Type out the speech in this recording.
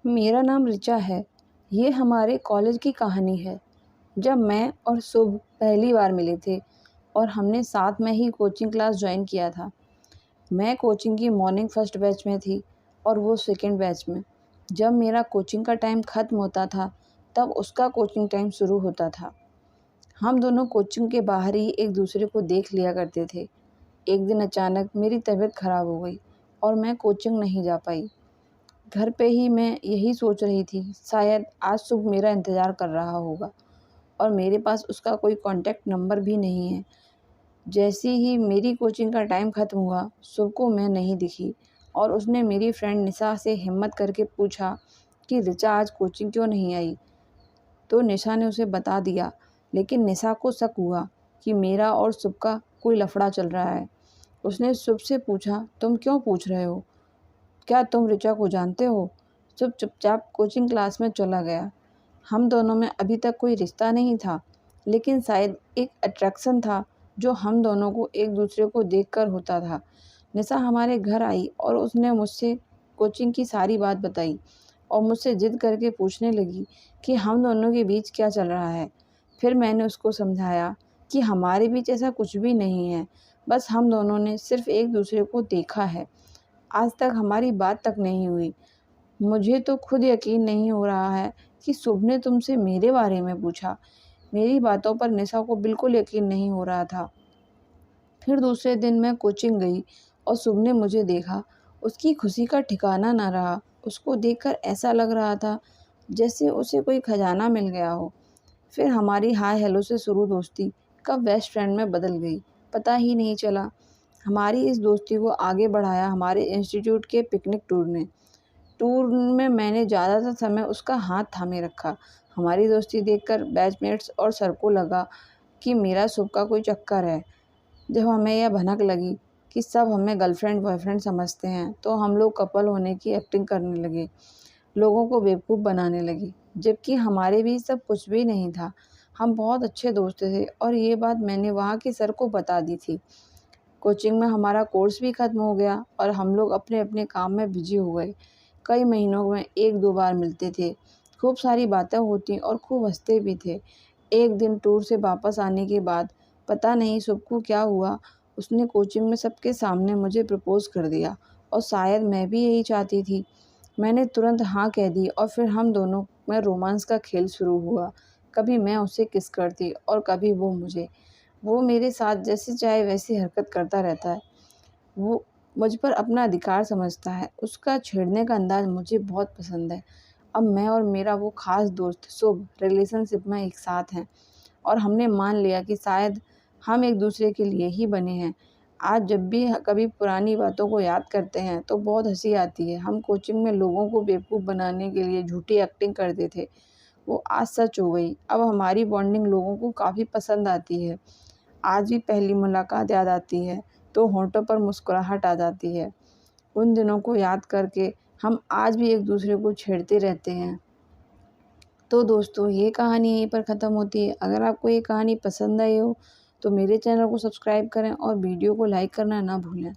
मेरा नाम ऋचा है। ये हमारे कॉलेज की कहानी है। जब मैं और शुभ पहली बार मिले थे और हमने साथ में ही कोचिंग क्लास ज्वाइन किया था। मैं कोचिंग की मॉर्निंग फर्स्ट बैच में थी और वो सेकंड बैच में। जब मेरा कोचिंग का टाइम ख़त्म होता था तब उसका कोचिंग टाइम शुरू होता था। हम दोनों कोचिंग के बाहर ही एक दूसरे को देख लिया करते थे। एक दिन अचानक मेरी तबीयत ख़राब हो गई और मैं कोचिंग नहीं जा पाई। घर पे ही मैं यही सोच रही थी, शायद आज शुभ मेरा इंतज़ार कर रहा होगा और मेरे पास उसका कोई कॉन्टैक्ट नंबर भी नहीं है। जैसे ही मेरी कोचिंग का टाइम ख़त्म हुआ, शुभ को मैं नहीं दिखी और उसने मेरी फ्रेंड निशा से हिम्मत करके पूछा कि ऋचा आज कोचिंग क्यों नहीं आई। तो निशा ने उसे बता दिया, लेकिन निशा को शक हुआ कि मेरा और शुभ का कोई लफड़ा चल रहा है। उसने शुभ से पूछा, तुम क्यों पूछ रहे हो? क्या तुम ऋचा को जानते हो? शुभ चुपचाप कोचिंग क्लास में चला गया। हम दोनों में अभी तक कोई रिश्ता नहीं था, लेकिन शायद एक अट्रैक्शन था जो हम दोनों को एक दूसरे को देखकर होता था। निशा हमारे घर आई और उसने मुझसे कोचिंग की सारी बात बताई और मुझसे ज़िद करके पूछने लगी कि हम दोनों के बीच क्या चल रहा है। फिर मैंने उसको समझाया कि हमारे बीच ऐसा कुछ भी नहीं है, बस हम दोनों ने सिर्फ़ एक दूसरे को देखा है। आज तक हमारी बात तक नहीं हुई। मुझे तो खुद यकीन नहीं हो रहा है कि शुभ ने तुमसे मेरे बारे में पूछा। मेरी बातों पर निशा को बिल्कुल यकीन नहीं हो रहा था। फिर दूसरे दिन मैं कोचिंग गई और शुभ ने मुझे देखा। उसकी खुशी का ठिकाना ना रहा। उसको देखकर ऐसा लग रहा था जैसे उसे कोई खजाना मिल गया हो। फिर हमारी हाय हेलो से शुरू दोस्ती कब बेस्ट फ्रेंड में बदल गई, पता ही नहीं चला। हमारी इस दोस्ती को आगे बढ़ाया हमारे इंस्टीट्यूट के पिकनिक टूर ने। टूर में मैंने ज़्यादातर समय उसका हाथ थामे रखा। हमारी दोस्ती देखकर बैचमेट्स और सर को लगा कि मेरा शुभ का कोई चक्कर है। जब हमें यह भनक लगी कि सब हमें गर्लफ्रेंड बॉयफ्रेंड समझते हैं, तो हम लोग कपल होने की एक्टिंग करने लगे, लोगों को बेवकूफ़ बनाने लगे, जबकि हमारे बीच सब कुछ भी नहीं था। हम बहुत अच्छे दोस्त थे और ये बात मैंने वहाँ के सर को बता दी थी। कोचिंग में हमारा कोर्स भी ख़त्म हो गया और हम लोग अपने अपने काम में बिजी हो गए। कई महीनों में एक दो बार मिलते थे। खूब सारी बातें होती और खूब हंसते भी थे। एक दिन टूर से वापस आने के बाद पता नहीं शुभ को क्या हुआ, उसने कोचिंग में सबके सामने मुझे प्रपोज़ कर दिया और शायद मैं भी यही चाहती थी। मैंने तुरंत हाँ कह दी और फिर हम दोनों में रोमांस का खेल शुरू हुआ। कभी मैं उसे किस करती और कभी वो मुझे। वो मेरे साथ जैसे चाहे वैसी हरकत करता रहता है। वो मुझ पर अपना अधिकार समझता है। उसका छेड़ने का अंदाज़ मुझे बहुत पसंद है। अब मैं और मेरा वो ख़ास दोस्त शुभ रिलेशनशिप में एक साथ हैं और हमने मान लिया कि शायद हम एक दूसरे के लिए ही बने हैं। आज जब भी कभी पुरानी बातों को याद करते हैं तो बहुत हँसी आती है। हम कोचिंग में लोगों को बेवकूफ़ बनाने के लिए झूठी एक्टिंग करते थे। वो आज सच हो गई। अब हमारी बॉन्डिंग लोगों को काफ़ी पसंद आती है। आज भी पहली मुलाकात याद आती है तो होंठों पर मुस्कुराहट आ जाती है। उन दिनों को याद करके हम आज भी एक दूसरे को छेड़ते रहते हैं। तो दोस्तों, ये कहानी यहीं पर ख़त्म होती है। अगर आपको ये कहानी पसंद आई हो तो मेरे चैनल को सब्सक्राइब करें और वीडियो को लाइक करना ना भूलें।